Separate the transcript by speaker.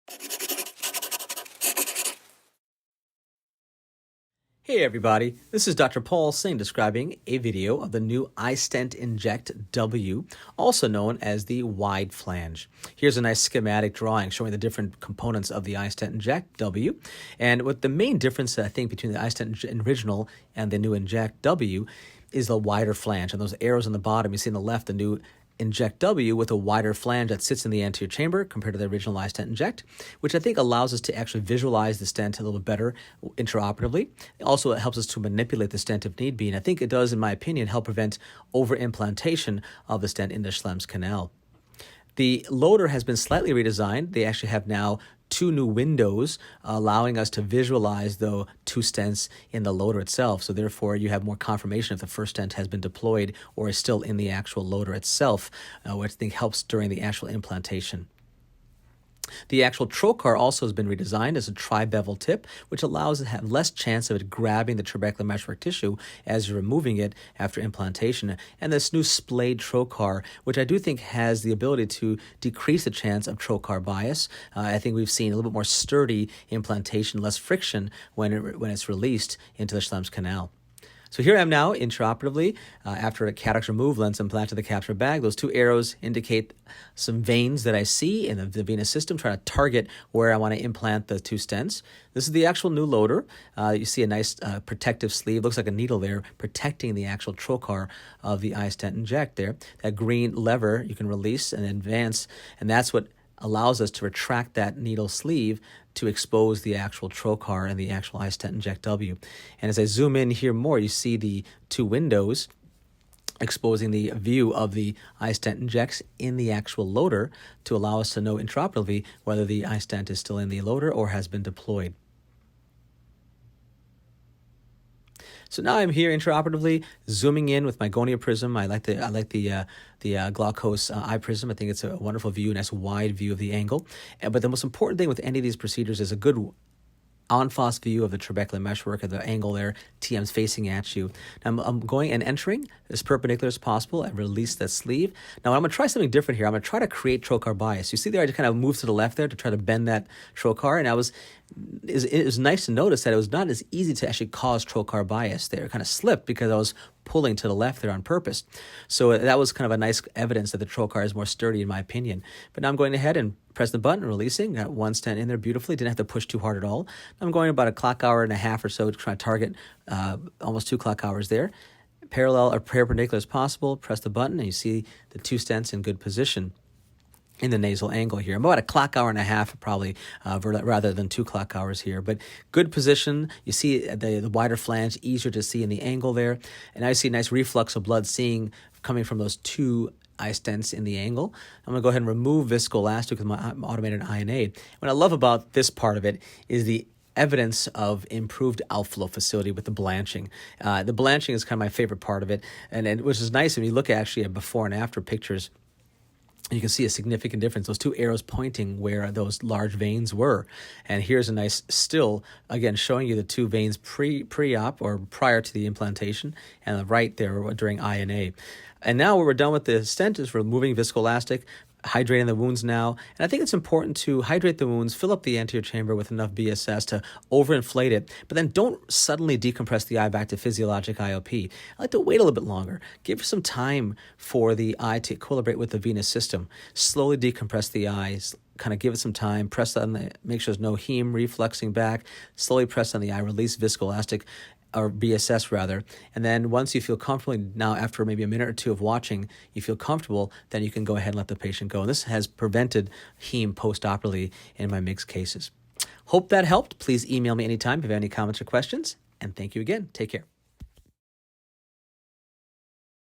Speaker 1: Hey everybody, this is Dr. Paul Singh describing a video of the new iStent Inject W, also known as the wide flange. Here's a nice schematic drawing showing the different components of the iStent Inject W. And what the main difference, I think, between the iStent original and the new Inject W is the wider flange. And those arrows on the bottom, you see on the left, the new Inject W with a wider flange that sits in the anterior chamber compared to the original iStent Inject, which I think allows us to actually visualize the stent a little bit better intraoperatively. Also, it helps us to manipulate the stent if need be, and I think it does, in my opinion, help prevent over-implantation of the stent in the Schlemm's canal. The loader has been slightly redesigned. They actually have now two new windows, allowing us to visualize the two stents in the loader itself. So therefore, you have more confirmation if the first stent has been deployed or is still in the actual loader itself, which I think helps during the actual implantation. The actual trocar also has been redesigned as a tri-bevel tip, which allows it to have less chance of it grabbing the trabecular meshwork tissue as you're removing it after implantation. And this new splayed trocar, which I do think has the ability to decrease the chance of trocar bias. I think we've seen a little bit more sturdy implantation, less friction when it's released into the Schlemm's canal. So here I am now intraoperatively after a cataract's removed lens implant to the capsular bag. Those two arrows indicate some veins that I see in the venous system, trying to target where I want to implant the two stents. This is the actual new loader. You see a nice protective sleeve, looks like a needle there, protecting the actual trocar of the iStent Inject there. That green lever you can release and advance, and that's what allows us to retract that needle sleeve to expose the actual trocar and the actual iStent Inject W. And as I zoom in here more, you see the two windows exposing the view of the iStent Injects in the actual loader to allow us to know intraoperatively whether the iStent is still in the loader or has been deployed. So now I'm here intraoperatively, zooming in with my Gonia prism. I like the Glaukos eye prism. I think it's a wonderful view, a nice wide view of the angle. But the most important thing with any of these procedures is a good en-face view of the trabecular meshwork of the angle there, TM's facing at you. Now I'm going and entering as perpendicular as possible. I release that sleeve. Now I'm going to try something different here. I'm going to try to create trocar bias. You see there, I just kind of moved to the left there to try to bend that trocar, and it was nice to notice that it was not as easy to actually cause trocar bias there. It kind of slipped because I was pulling to the left there on purpose. So that was kind of a nice evidence that the trocar is more sturdy in my opinion. But now I'm going ahead and press the button, releasing. Got one stent in there beautifully. Didn't have to push too hard at all. I'm going about a clock hour and a half or so to try to target almost 2 clock hours there. Parallel or perpendicular as possible. Press the button and you see the two stents in good position in the nasal angle here. I'm about a clock hour and a half probably rather than 2 clock hours here, but good position. You see the wider flange, easier to see in the angle there. And I see a nice reflux of blood coming from those two iStents in the angle. I'm going to go ahead and remove viscoelastic with my automated INA. What I love about this part of it is the evidence of improved outflow facility with the blanching. The blanching is kind of my favorite part of it, and which is nice when you look actually at before and after pictures. You can see a significant difference, those two arrows pointing where those large veins were. And here's a nice still, again, showing you the two veins pre-op or prior to the implantation, and the right there during INA. And now when we're done with the stent is removing viscoelastic, hydrating the wounds now. And I think it's important to hydrate the wounds, fill up the anterior chamber with enough BSS to overinflate it, but then don't suddenly decompress the eye back to physiologic IOP. I like to wait a little bit longer. Give some time for the eye to equilibrate with the venous system. Slowly decompress the eyes, kind of give it some time, press on make sure there's no heme refluxing back, slowly press on the eye, release viscoelastic, or BSS rather, and then once you feel comfortable, now after maybe a minute or two of watching, you feel comfortable, then you can go ahead and let the patient go. And this has prevented heme post-operatively in my mixed cases. Hope that helped. Please email me anytime if you have any comments or questions, and thank you again. Take care.